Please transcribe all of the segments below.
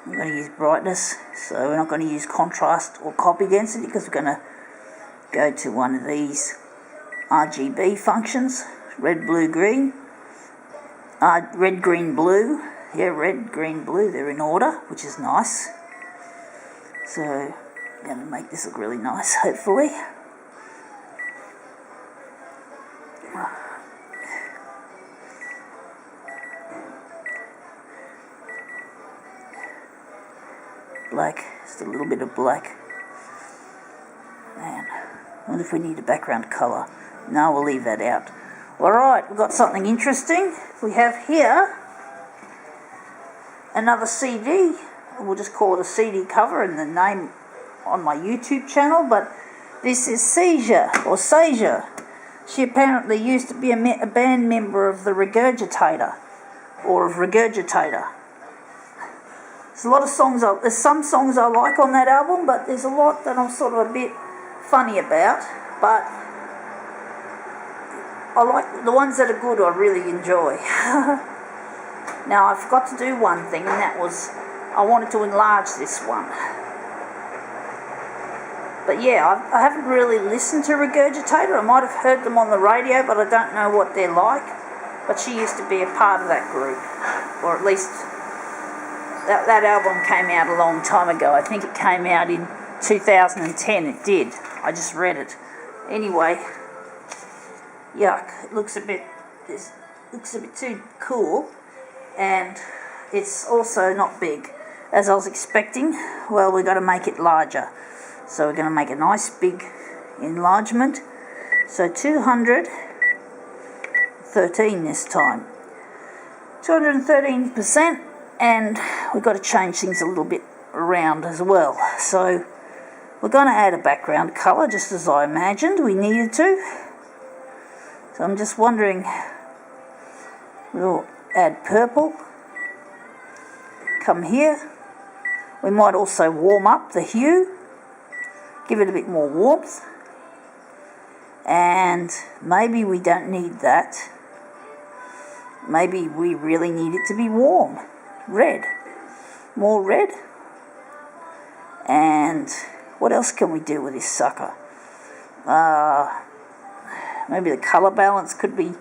I'm going to use brightness, so we're not going to use contrast or copy density because we're going to go to one of these RGB functions, red, blue, green, red, green, blue. Yeah, red, green, blue, they're in order, which is nice. So I'm going to make this look really nice, hopefully. Black, just a little bit of black. Man, I wonder if we need a background colour. No, we'll leave that out. Alright, we've got something interesting. We have here another CD. We'll just call it a CD cover and the name on my YouTube channel, but this is Seizure, or Seizure. She apparently used to be a band member of the Regurgitator, or of Regurgitator. There's a lot of songs, there's some songs I like on that album, but there's a lot that I'm sort of a bit funny about, but I like the ones that are good, I really enjoy. Now, I forgot to do one thing, and that was I wanted to enlarge this one. But yeah, I haven't really listened to Regurgitator. I might have heard them on the radio, but I don't know what they're like. But she used to be a part of that group, or at least that album came out a long time ago. I think it came out in 2010. It did. I just read it. Anyway, yuck. It looks a bit too cool, and it's also not big as I was expecting. Well, we've got to make it larger. So we're going to make a nice big enlargement. So 213 this time. 213%, and we've got to change things a little bit around as well. So we're going to add a background colour, just as I imagined we needed to. So I'm just wondering, we'll add purple. Come here. We might also warm up the hue, give it a bit more warmth, and maybe we don't need that. Maybe we really need it to be warm. Red. More red. And what else can we do with this sucker? Maybe the colour balance could be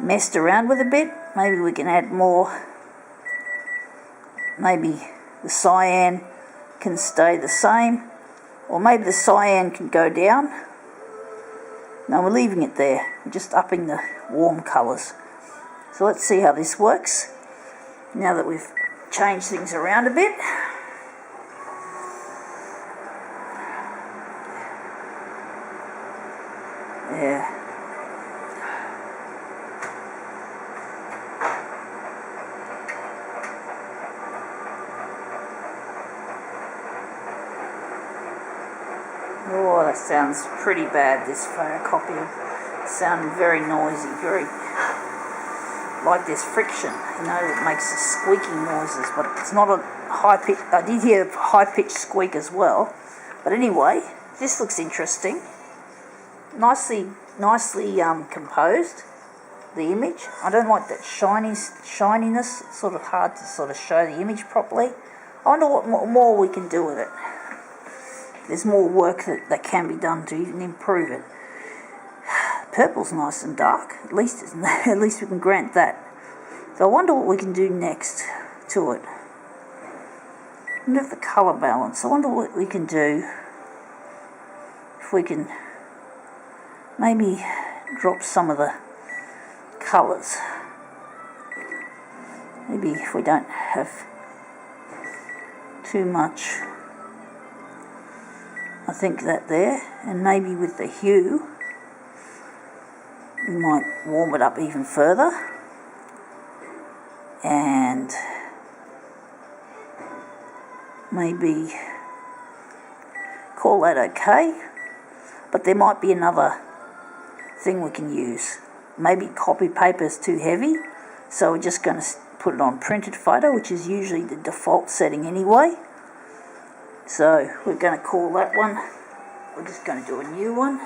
messed around with a bit. Maybe we can add more. Maybe the cyan can stay the same. Or maybe the cyan can go down. No, we're leaving it there. We're just upping the warm colours. So let's see how this works now that we've changed things around a bit. Yeah. Oh, that sounds pretty bad, this photocopier. It sounded very noisy, very like there's friction, you know, it makes the squeaking noises, but it's not a high pitch. I did hear a high pitched squeak as well. But anyway, this looks interesting. Nicely composed, the image. I don't like that shininess. It's sort of hard to sort of show the image properly. I wonder what more we can do with it. There's more work that can be done to even improve it. Purple's nice and dark. At least we can grant that. So I wonder what we can do next to it. I wonder if the colour balance. I wonder what we can do. If we can maybe drop some of the colours. Maybe if we don't have too much. I think that there, and maybe with the hue we might warm it up even further, and maybe call that okay. But there might be another thing we can use. Maybe copy paper is too heavy, so we're just going to put it on printed photo, which is usually the default setting anyway. So we're going to call that one. We're just going to do a new one.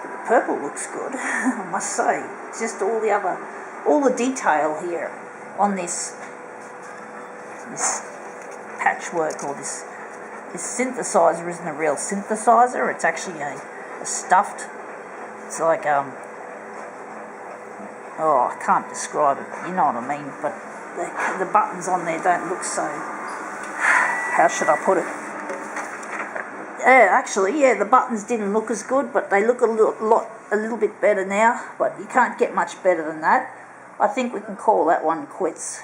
But the purple looks good, I must say. It's just all the detail here on this this patchwork or this synthesizer isn't a real synthesizer. It's actually a stuffed. It's like I can't describe it. You know what I mean. But the buttons on there don't look so. How should I put it? The buttons didn't look as good, but they look a little bit better now. But you can't get much better than that. I think we can call that one quits.